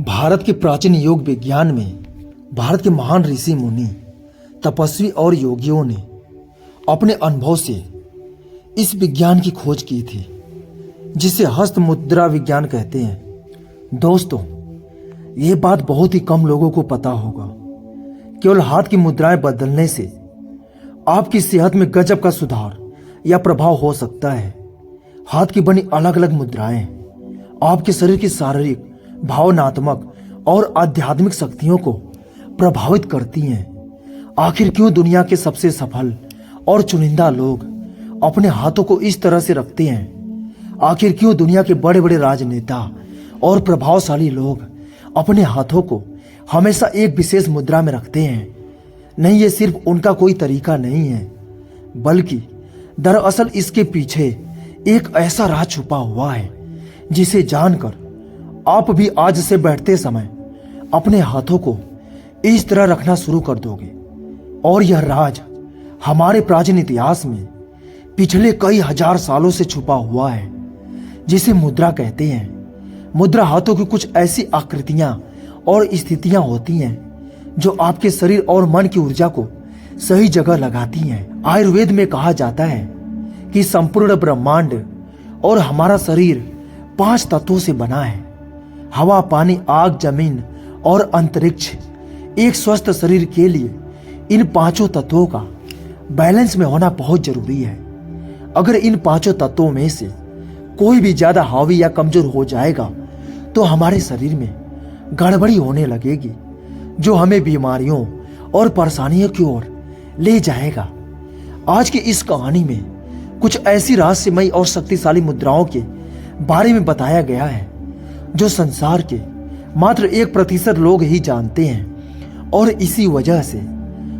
भारत के प्राचीन योग विज्ञान में भारत के महान ऋषि मुनि, तपस्वी और योगियों ने अपने अनुभव से इस विज्ञान की खोज की थी, जिसे हस्त मुद्रा विज्ञान कहते हैं। दोस्तों, ये बात बहुत ही कम लोगों को पता होगा। केवल हाथ की मुद्राएं बदलने से आपकी सेहत में गजब का सुधार या प्रभाव हो सकता है। हाथ की बनी अलग अलग मुद्राएं आपके शरीर की शारीरिक, भावनात्मक और आध्यात्मिक शक्तियों को प्रभावित करती हैं। आखिर क्यों दुनिया के सबसे सफल और चुनिंदा लोग अपने हाथों को इस तरह से रखते हैं? आखिर क्यों दुनिया के बड़े बड़े राजनेता और प्रभावशाली लोग अपने हाथों को हमेशा एक विशेष मुद्रा में रखते हैं? नहीं, ये सिर्फ उनका कोई तरीका नहीं है, बल्कि दरअसल इसके पीछे एक ऐसा राज छुपा हुआ है जिसे जानकर आप भी आज से बैठते समय अपने हाथों को इस तरह रखना शुरू कर दोगे। और यह राज हमारे प्राचीन इतिहास में पिछले कई हजार सालों से छुपा हुआ है, जिसे मुद्रा कहते हैं। मुद्रा हाथों की कुछ ऐसी आकृतियां और स्थितियां होती हैं जो आपके शरीर और मन की ऊर्जा को सही जगह लगाती हैं। आयुर्वेद में कहा जाता है कि संपूर्ण ब्रह्मांड और हमारा शरीर 5 तत्वों से बना है: हवा, पानी, आग, जमीन और अंतरिक्ष। एक स्वस्थ शरीर के लिए इन 5 तत्वों का बैलेंस में होना बहुत जरूरी है। अगर इन 5 तत्वों में से कोई भी ज्यादा हावी या कमजोर हो जाएगा तो हमारे शरीर में गड़बड़ी होने लगेगी, जो हमें बीमारियों और परेशानियों की ओर ले जाएगा। आज की इस कहानी में कुछ ऐसी रहस्यमयी और शक्तिशाली मुद्राओं के बारे में बताया गया है जो संसार के मात्र 1% लोग ही जानते हैं, और इसी वजह से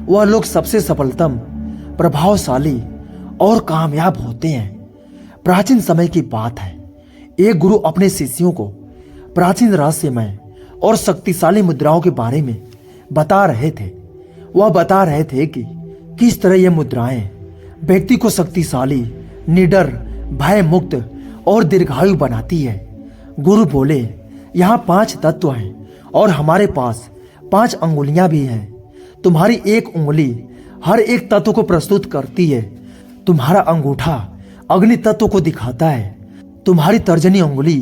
वह लोग सबसे सफलतम, प्रभावशाली और कामयाब होते हैं। प्राचीन समय की बात है, एक गुरु अपने शिष्यों को प्राचीन रहस्यमय और शक्तिशाली मुद्राओं के बारे में बता रहे थे। वह बता रहे थे कि किस तरह ये मुद्राएं व्यक्ति को शक्तिशाली, निडर, भय मुक्त और दीर्घायु बनाती है। गुरु बोले, यहाँ 5 तत्व हैं और हमारे पास 5 अंगुलियां भी हैं। तुम्हारी एक उंगली हर एक तत्व को प्रस्तुत करती है। तुम्हारा अंगूठा अग्नि तत्व को दिखाता है। तुम्हारी तर्जनी उंगली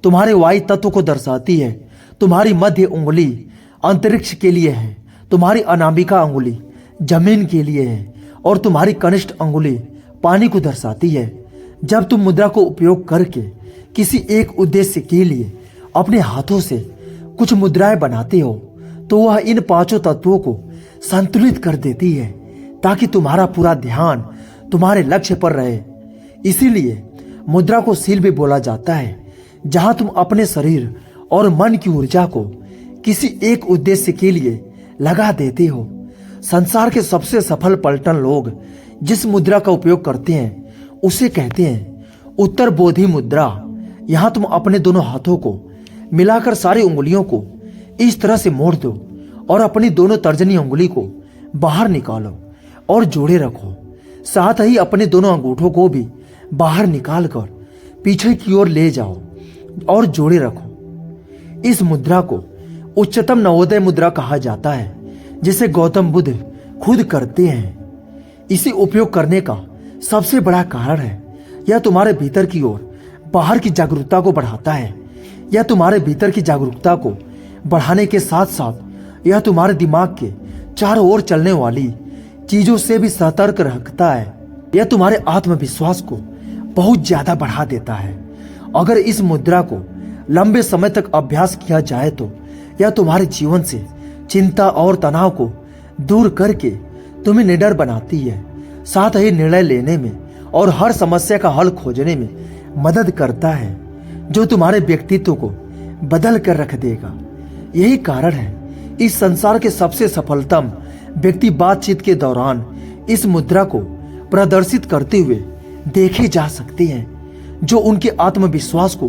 तुम्हारे वायु तत्व को दर्शाती है। तुम्हारी मध्य उंगली अंतरिक्ष के लिए है। तुम्हारी अनामिका अंगुली जमीन के लिए है और तुम्हारी कनिष्ठ अंगुली पानी को दर्शाती है। जब तुम मुद्रा को उपयोग करके किसी एक उद्देश्य के लिए अपने हाथों से कुछ मुद्राएं बनाते हो तो वह इन 5 तत्वों को संतुलित कर देती है, ताकि तुम्हारा पूरा ध्यान तुम्हारे लक्ष्य पर रहे। इसीलिए मुद्रा को शील भी बोला जाता है, जहां तुम अपने शरीर और मन की ऊर्जा को किसी एक उद्देश्य के लिए लगा देते हो। संसार के सबसे सफल पलटन लोग जिस मुद्रा का उपयोग करते हैं उसे कहते हैं उत्तर बोधि मुद्रा। यहां तुम अपने दोनों हाथों को मिलाकर सारी उंगलियों को इस तरह से मोड़ दो और अपनी दोनों तर्जनी उंगली को बाहर निकालो और जोड़े रखो। साथ ही अपने दोनों अंगूठों को भी बाहर निकाल कर पीछे की ओर ले जाओ और जोड़े रखो। इस मुद्रा को उच्चतम नवोदय मुद्रा कहा जाता है, जिसे गौतम बुद्ध खुद करते हैं। इसे उपयोग करने का सबसे बड़ा कारण है यह तुम्हारे भीतर की ओर बाहर की जागरूकता को बढ़ाता है। यह तुम्हारे भीतर की जागरूकता को बढ़ाने के साथ साथ यह तुम्हारे दिमाग के चारों ओर चलने वाली चीजों से भी सतर्क रखता है। यह तुम्हारे आत्मविश्वास को बहुत ज्यादा बढ़ा देता है। अगर इस मुद्रा को लंबे समय तक अभ्यास किया जाए तो यह तुम्हारे जीवन से चिंता और तनाव को दूर करके तुम्हें निडर बनाती है। साथ ही निर्णय लेने में और हर समस्या का हल खोजने में मदद करता है, जो तुम्हारे व्यक्तित्व को बदल कर रख देगा। यही कारण है इस संसार के सबसे सफलतम व्यक्ति बातचीत के दौरान इस मुद्रा को प्रदर्शित करते हुए देखे जा सकते हैं, जो उनके आत्मविश्वास को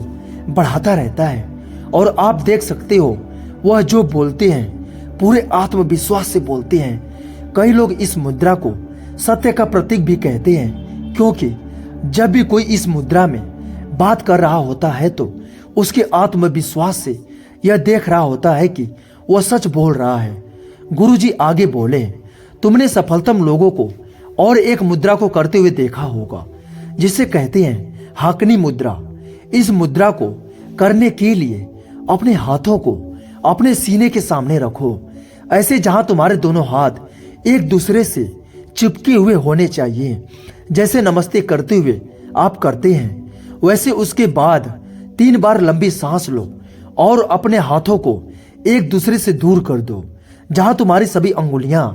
बढ़ाता रहता है। और आप देख सकते हो वह जो बोलते हैं पूरे आत्मविश्वास से बोलते हैं। कई लोग इस मुद्रा को सत्य का प्रतीक भी कहते हैं, क्योंकि जब भी कोई इस मुद्रा में बात कर रहा होता है तो उसके आत्मविश्वास से यह देख रहा होता है कि वह सच बोल रहा है। गुरुजी आगे बोले, तुमने सफलतम लोगों को और एक मुद्रा को करते हुए देखा होगा जिसे कहते हैं हाकनी मुद्रा। इस मुद्रा को करने के लिए अपने हाथों को अपने सीने के सामने रखो, ऐसे जहां तुम्हारे दोनों हाथ एक दूसरे से चिपके हुए होने चाहिए। जैसे नमस्ते करते हुए आप करते हैं, वैसे उसके बाद 3 बार लंबी सांस लो और अपने हाथों को एक दूसरे से दूर कर दो, जहां तुम्हारी सभी अंगुलियां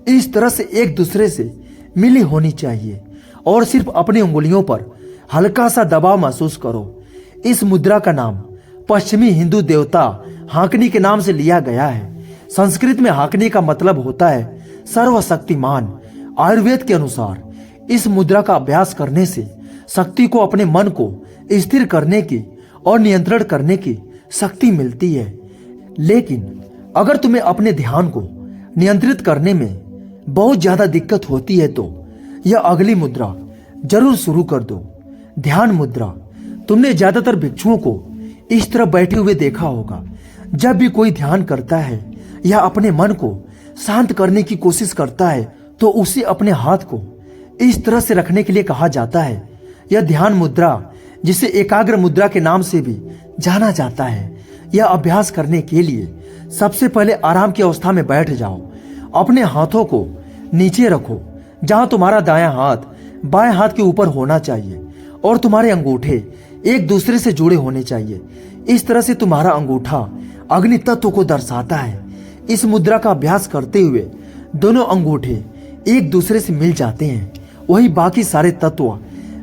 इस तरह से एक दूसरे से मिली होनी चाहिए और सिर्फ अपनी उंगलियों पर हल्का सा दबाव महसूस करो। इस मुद्रा का नाम पश्चिमी हिंदू देवता हाकनी के नाम से लिया गया है। संस्कृत में हाकनी का मतलब होता है सर्वशक्तिमान। आयुर्वेद के अनुसार इस मुद्रा का अभ्यास करने से शक्ति को अपने मन को स्थिर करने की और नियंत्रण करने की शक्ति मिलती है। लेकिन अगर तुम्हें अपने ध्यान को नियंत्रित करने में बहुत ज्यादा दिक्कत होती है तो यह अगली मुद्रा जरूर शुरू कर दो, ध्यान मुद्रा। तुमने ज्यादातर भिक्षुओं को इस तरह बैठे हुए देखा होगा। जब भी कोई ध्यान करता है या अपने मन को शांत करने की कोशिश करता है तो उसे अपने हाथ को इस तरह से रखने के लिए कहा जाता है। यह ध्यान मुद्रा, जिसे एकाग्र मुद्रा के नाम से भी जाना जाता है। यह अभ्यास करने के लिए सबसे पहले आराम की अवस्था में बैठ जाओ। अपने हाथों को नीचे रखो, जहां तुम्हारा दायां हाथ बाएं हाथ के ऊपर होना चाहिए और तुम्हारे अंगूठे एक दूसरे से जुड़े होने चाहिए। इस तरह से तुम्हारा अंगूठा अग्नि तत्व को दर्शाता है। इस मुद्रा का अभ्यास करते हुए दोनों अंगूठे एक दूसरे से मिल जाते हैं, वही बाकी सारे तत्व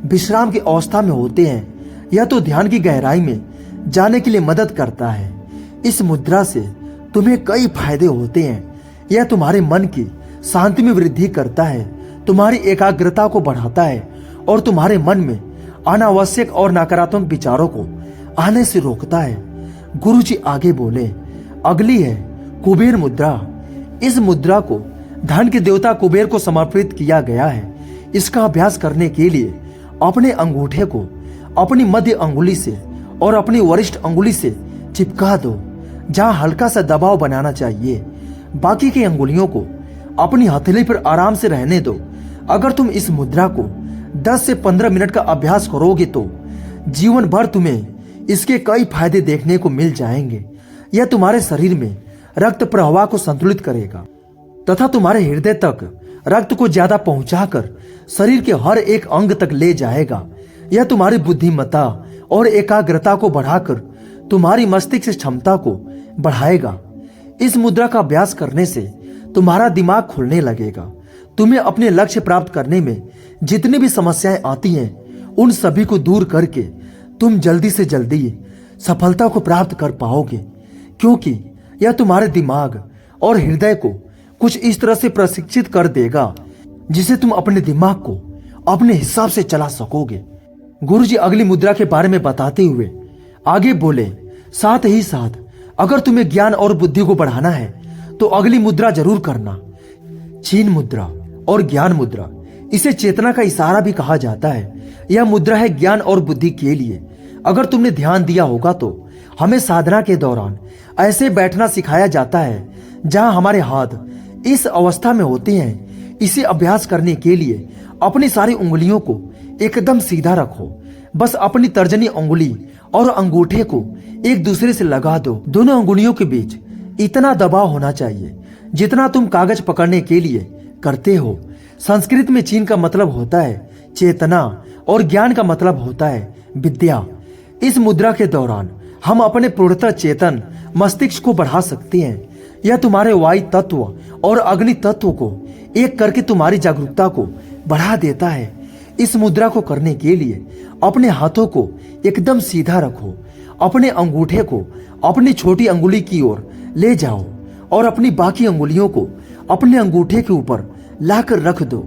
विश्राम की अवस्था में होते हैं। यह तो ध्यान की गहराई में जाने के लिए मदद करता है। इस मुद्रा से तुम्हें कई फायदे होते हैं। यह तुम्हारे मन की शांति में वृद्धि करता है, तुम्हारी एकाग्रता को बढ़ाता है और तुम्हारे मन में अनावश्यक और नकारात्मक विचारों को आने से रोकता है। गुरुजी आगे बोले, अगली है कुबेर मुद्रा। इस मुद्रा को धन के देवता कुबेर को समर्पित किया गया है। इसका अभ्यास करने के लिए अपने अंगूठे को अपनी मध्य अंगुली से और अपनी वरिष्ठ अंगुली से चिपका दो, जहां हल्का सा दबाव बनाना चाहिए। बाकी की अंगुलियों को अपनी हथेली पर आराम से रहने दो। अगर तुम इस मुद्रा को 10 से 15 मिनट का अभ्यास करोगे तो जीवन भर तुम्हें इसके कई फायदे देखने को मिल जाएंगे। यह तुम्हारे शरीर में रक्त प्रवाह को संतुलित करेगा तथा तुम्हारे हृदय तक रक्त को ज्यादा पहुंचाकर शरीर के हर एक अंग तक ले जाएगा। यह तुम्हारी बुद्धिमत्ता और एकाग्रता को बढ़ाकर तुम्हारी मस्तिष्क क्षमता को बढ़ाएगा। इस मुद्रा का अभ्यास करने से तुम्हारा दिमाग खुलने लगेगा। तुम्हें अपने लक्ष्य प्राप्त करने में जितनी भी समस्याएं आती हैं, उन सभी को दूर करके तुम जल्दी से जल्दी सफलता को प्राप्त कर पाओगे, क्योंकि यह तुम्हारे दिमाग और हृदय को कुछ इस तरह से प्रशिक्षित कर देगा जिसे तुम अपने दिमाग को अपने हिसाब से चला सकोगे। गुरुजी अगली मुद्रा के बारे में बताते हुए आगे बोले, साथ ही साथ अगर तुम्हें ज्ञान और बुद्धि को बढ़ाना है तो अगली मुद्रा जरूर करना, चीन मुद्रा और ज्ञान मुद्रा। इसे चेतना का इशारा भी कहा जाता है। यह मुद्रा है ज्ञान और बुद्धि के लिए। अगर तुमने ध्यान दिया होगा तो हमें साधना के दौरान ऐसे बैठना सिखाया जाता है जहां हमारे हाथ इस अवस्था में होते हैं। इसे अभ्यास करने के लिए अपनी सारी उंगलियों को एकदम सीधा रखो। बस अपनी तर्जनी उंगली और अंगूठे को एक दूसरे से लगा दो। दोनों अंगुलियों के बीच इतना दबाव होना चाहिए जितना तुम कागज पकड़ने के लिए करते हो। संस्कृत में चीन का मतलब होता है चेतना और ज्ञान का मतलब होता है विद्या। इस मुद्रा के दौरान हम अपने पूर्णतः चेतन मस्तिष्क को बढ़ा सकते हैं। यह तुम्हारे वायु तत्व और अग्नि तत्व को एक करके तुम्हारी जागरूकता को बढ़ा देता है। इस मुद्रा को करने के लिए अपने हाथों को एकदम सीधा रखो। अपने अंगूठे को अपनी छोटी अंगुली की ओर ले जाओ और अपनी बाकी अंगुलियों को अपने अंगूठे के ऊपर लाकर रख दो।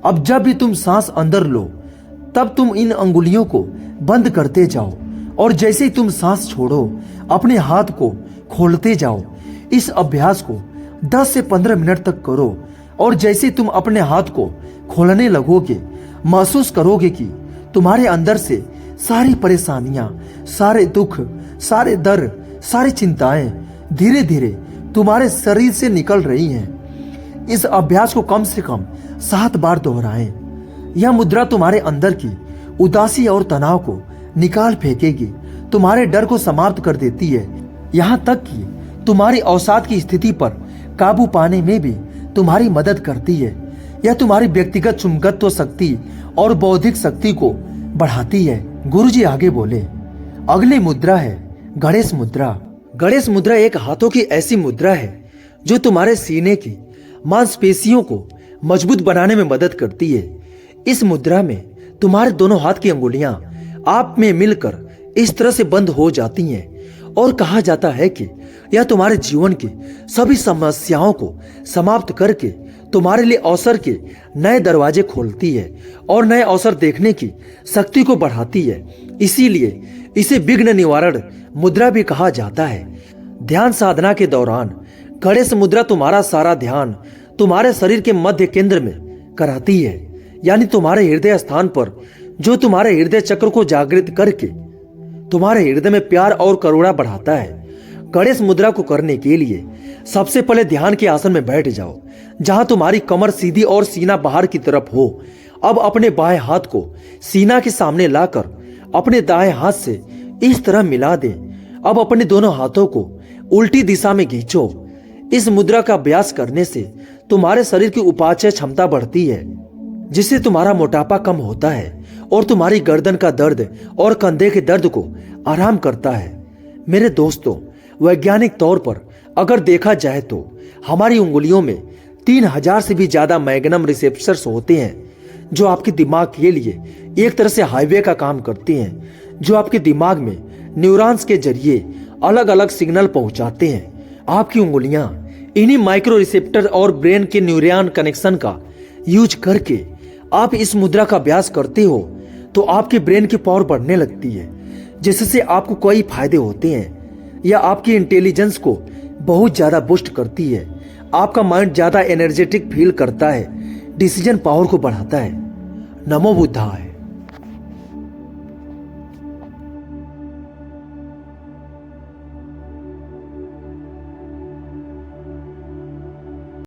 अब जब भी तुम सांस अंदर लो तब तुम इन अंगुलियों को बंद करते जाओ और जैसे ही तुम सांस छोड़ो अपने हाथ को खोलते जाओ। इस अभ्यास को 10 से 15 मिनट तक करो और जैसे तुम अपने हाथ को खोलने लगोगे महसूस करोगे कि तुम्हारे अंदर से सारी परेशानियां, सारे दुख, सारे दर्द सारी चिंताएं धीरे धीरे तुम्हारे शरीर से निकल रही हैं। इस अभ्यास को कम से कम 7 बार दोहराएं। यह मुद्रा तुम्हारे अंदर की उदासी और तनाव को निकाल फेंकेगी, तुम्हारे डर को समाप्त कर देती है। यहाँ तक कि तुम्हारी अवसाद की स्थिति पर काबू पाने में भी तुम्हारी मदद करती है। यह तुम्हारी व्यक्तिगत चुंबकत्व शक्ति और बौद्धिक शक्ति को बढ़ाती है। गुरुजी आगे बोले, अगली मुद्रा है गणेश मुद्रा। गणेश मुद्रा एक हाथों की ऐसी मुद्रा है जो तुम्हारे सीने की मांसपेशियों को मजबूत बनाने में मदद करती है। इस मुद्रा में तुम्हारे दोनों हाथ की अंगुलियां आप में मिलकर इस तरह से बंद हो जाती हैं और कहा जाता है कि यह तुम्हारे जीवन की सभी समस्याओं को समाप्त करके तुम्हारे लिए अवसर के नए दरवाजे खोलती है और नए अवसर देखने की शक्ति को बढ़ाती है। इसीलिए इसे विघ्न निवारण मुद्रा भी कहा जाता है। ध्यान साधना के दौरान गणेश मुद्रा तुम्हारा सारा ध्यान तुम्हारे शरीर के मध्य केंद्र में कराती है, यानी तुम्हारे हृदय स्थान पर, जो तुम्हारे हृदय चक्र को जागृत करके तुम्हारे हृदय में प्यार और करुणा बढ़ाता है। गणेश मुद्रा को करने के लिए सबसे पहले ध्यान के आसन में बैठ जाओ, जहां तुम्हारी कमर सीधी और सीना बाहर की तरफ हो। अब अपने बाएं हाथ को सीना के सामने लाकर अपने दाएं हाथ से इस तरह मिला दें। अब अपने दोनों हाथों को उल्टी दिशा में खींचो। इस मुद्रा का अभ्यास करने से तुम्हारे शरीर की उपाचय क्षमता बढ़ती है, जिससे तुम्हारा मोटापा कम होता है और तुम्हारी गर्दन का दर्द और कंधे के दर्द को आराम करता है। मेरे दोस्तों, वैज्ञानिक तौर पर अगर देखा जाए तो हमारी उंगलियों में 3000 से भी ज्यादा मैग्नम रिसेप्टर्स होते हैं, जो आपके दिमाग के लिए एक तरह से हाईवे का काम करते हैं, जो आपके दिमाग में न्यूरॉन्स के जरिए अलग अलग सिग्नल पहुंचाते हैं। आपकी उंगलियां इन्हीं माइक्रो रिसेप्टर और ब्रेन के न्यूरॉन कनेक्शन का यूज करके आप इस मुद्रा का अभ्यास करते हो तो आपके ब्रेन की पावर बढ़ने लगती है, जिससे आपको कई फायदे होते हैं। यह आपकी इंटेलिजेंस को बहुत ज्यादा बूस्ट करती है, आपका माइंड ज्यादा एनर्जेटिक फील करता है, डिसीजन पावर को बढ़ाता है। नमो बुद्धाय।